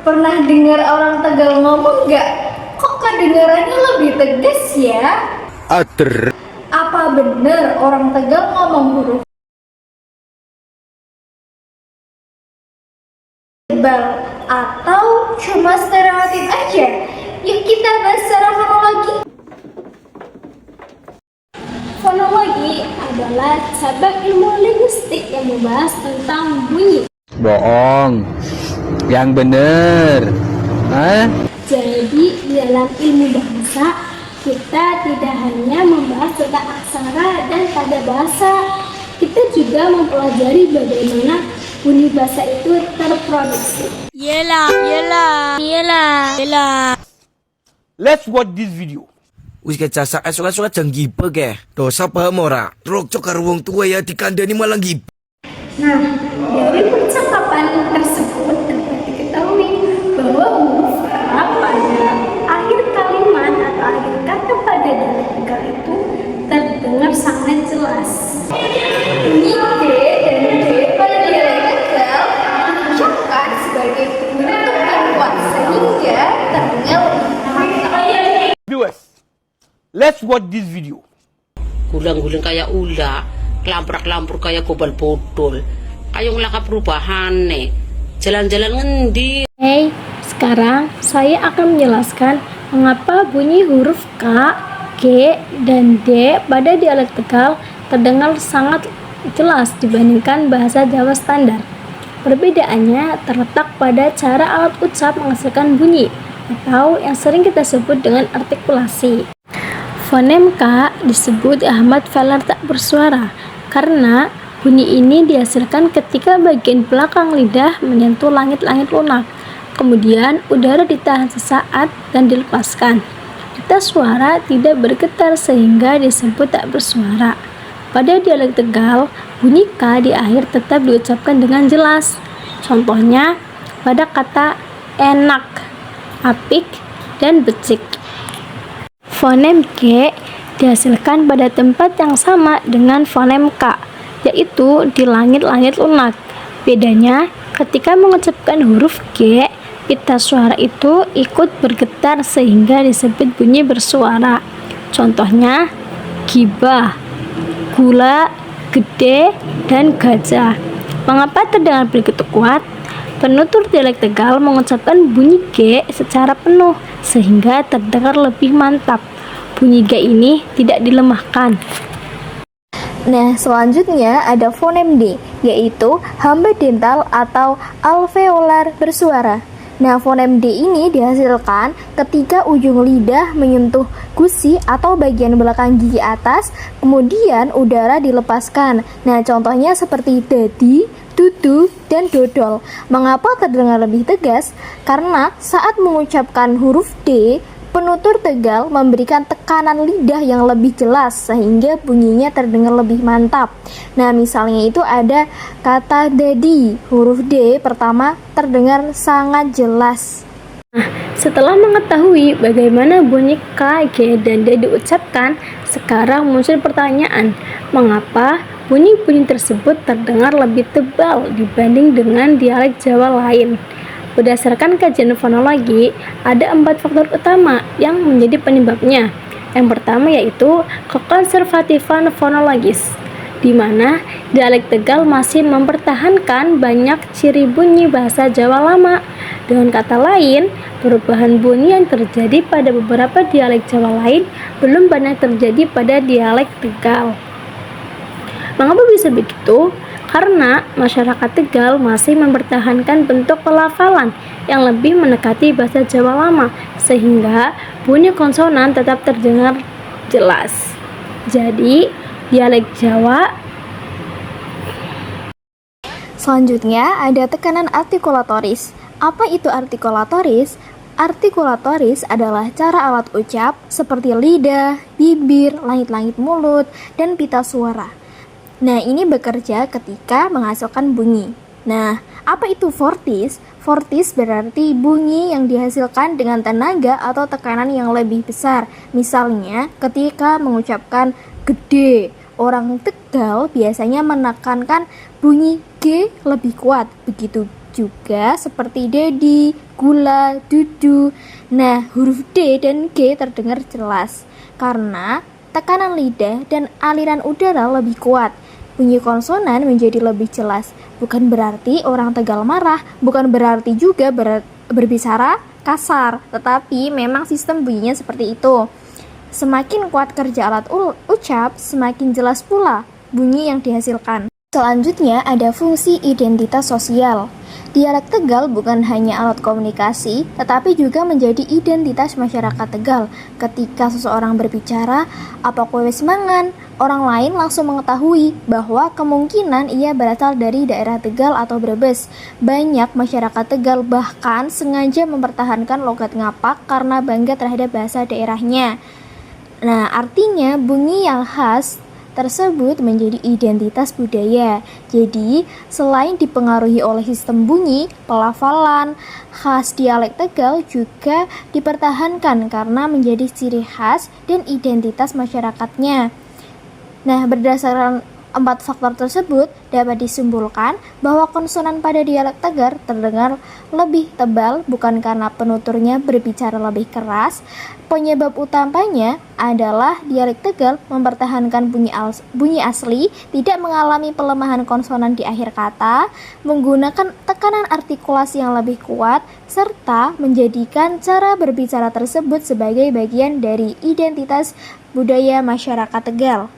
Pernah dengar orang Tegal ngomong nggak? Kok kedengarannya lebih tegas ya? Ater. Apa bener orang Tegal ngomong huruf tebal atau cuma stereotip aja? Yuk kita bahas secara fonologi. Fonologi adalah cabang ilmu linguistik yang membahas tentang bunyi. Bohong. Yang bener. Hah? Jadi di dalam ilmu bahasa kita tidak hanya membahas tentang aksara dan pada bahasa, kita juga mempelajari bagaimana bunyi bahasa itu terproduksi. Let's watch this video. Wis kecasak esok-esok aja ngipe ke. Dosa paham ora? Truk cokar wong tua ya dikandani malah ngipe. Nah, dari percakapan tersebut dapat diketahui bahwa huruf K pada akhir kalimat atau akhir kata pada dialek Tegal itu terdengar sangat jelas. Bunyi D dan D pada dialek Tegal diucapkan sebagai penutup yang kuat sehingga terdengar lebih mantap. Viewers, let's watch this video. Gulang-guling kayak ula, kelampur-kelampur kayak gobal bodol. Ayo ngelaka perubahan nih. Jalan-jalan ngendi? Hey, sekarang saya akan menjelaskan mengapa bunyi huruf K, G, dan D pada dialek Tegal terdengar sangat jelas dibandingkan bahasa Jawa standar. Perbedaannya terletak pada cara alat ucap menghasilkan bunyi atau yang sering kita sebut dengan artikulasi. Fonem K disebut Ahmad velar tak bersuara karena bunyi ini dihasilkan ketika bagian belakang lidah menyentuh langit-langit lunak. Kemudian udara ditahan sesaat dan dilepaskan. Pita suara tidak bergetar sehingga disebut tak bersuara. Pada dialek Tegal, bunyi K di akhir tetap diucapkan dengan jelas. Contohnya pada kata enak, apik, dan becik. Fonem G dihasilkan pada tempat yang sama dengan fonem K, yaitu di langit-langit lunak. Bedanya, ketika mengucapkan huruf G, pita suara itu ikut bergetar sehingga disebut bunyi bersuara. Contohnya, gibah, gula, gede, dan gajah. Mengapa terdengar begitu kuat? Penutur dialek Tegal mengucapkan bunyi G secara penuh sehingga terdengar lebih mantap. Bunyi G ini tidak dilemahkan. Nah, selanjutnya ada fonem D, yaitu hamba dental atau alveolar bersuara. Nah, fonem D ini dihasilkan ketika ujung lidah menyentuh gusi atau bagian belakang gigi atas, kemudian udara dilepaskan. Nah, contohnya seperti dadi, dudu, dan dodol. Mengapa terdengar lebih tegas? Karena saat mengucapkan huruf D, penutur Tegal memberikan tekanan lidah yang lebih jelas sehingga bunyinya terdengar lebih mantap. Nah, misalnya itu ada kata dadi, huruf D pertama terdengar sangat jelas. Nah, setelah mengetahui bagaimana bunyi K, G, dan D diucapkan, sekarang muncul pertanyaan, mengapa bunyi-bunyi tersebut terdengar lebih tebal dibanding dengan dialek Jawa lain? Berdasarkan kajian fonologi, ada 4 faktor utama yang menjadi penyebabnya. Yang pertama yaitu kekonservatifan fonologis, di mana dialek Tegal masih mempertahankan banyak ciri bunyi bahasa Jawa lama. Dengan kata lain, perubahan bunyi yang terjadi pada beberapa dialek Jawa lain belum banyak terjadi pada dialek Tegal. Mengapa bisa begitu? Karena masyarakat Tegal masih mempertahankan bentuk pelafalan yang lebih mendekati bahasa Jawa lama, sehingga bunyi konsonan tetap terdengar jelas. Jadi, dialek Jawa. Selanjutnya ada tekanan artikulatoris. Apa itu artikulatoris? Artikulatoris adalah cara alat ucap seperti lidah, bibir, langit-langit mulut, dan pita suara. Nah, ini bekerja ketika menghasilkan bunyi. Nah, apa itu vortis? Vortis berarti bunyi yang dihasilkan dengan tenaga atau tekanan yang lebih besar. Misalnya, ketika mengucapkan gede, orang Tegal biasanya menekankan bunyi G lebih kuat. Begitu juga seperti dedi, gula, dudu. Nah, huruf D dan G terdengar jelas karena tekanan lidah dan aliran udara lebih kuat. Bunyi konsonan menjadi lebih jelas. Bukan berarti orang Tegal marah, bukan berarti juga berbicara kasar, tetapi memang sistem bunyinya seperti itu. Semakin kuat kerja alat ucap, semakin jelas pula bunyi yang dihasilkan. Selanjutnya ada fungsi identitas sosial. Dialek Tegal bukan hanya alat komunikasi, tetapi juga menjadi identitas masyarakat Tegal. Ketika seseorang berbicara, apa kowe wis mangan, orang lain langsung mengetahui bahwa kemungkinan ia berasal dari daerah Tegal atau Brebes. Banyak masyarakat Tegal bahkan sengaja mempertahankan logat ngapak karena bangga terhadap bahasa daerahnya. Nah, artinya bunyi yang khas tersebut menjadi identitas budaya. Jadi, selain dipengaruhi oleh sistem bunyi, pelafalan khas dialek Tegal juga dipertahankan karena menjadi ciri khas dan identitas masyarakatnya. Nah, berdasarkan 4 faktor tersebut dapat disimpulkan bahwa konsonan pada dialek Tegal terdengar lebih tebal bukan karena penuturnya berbicara lebih keras. Penyebab utamanya adalah dialek Tegal mempertahankan bunyi asli, tidak mengalami pelemahan konsonan di akhir kata, menggunakan tekanan artikulasi yang lebih kuat, serta menjadikan cara berbicara tersebut sebagai bagian dari identitas budaya masyarakat Tegal.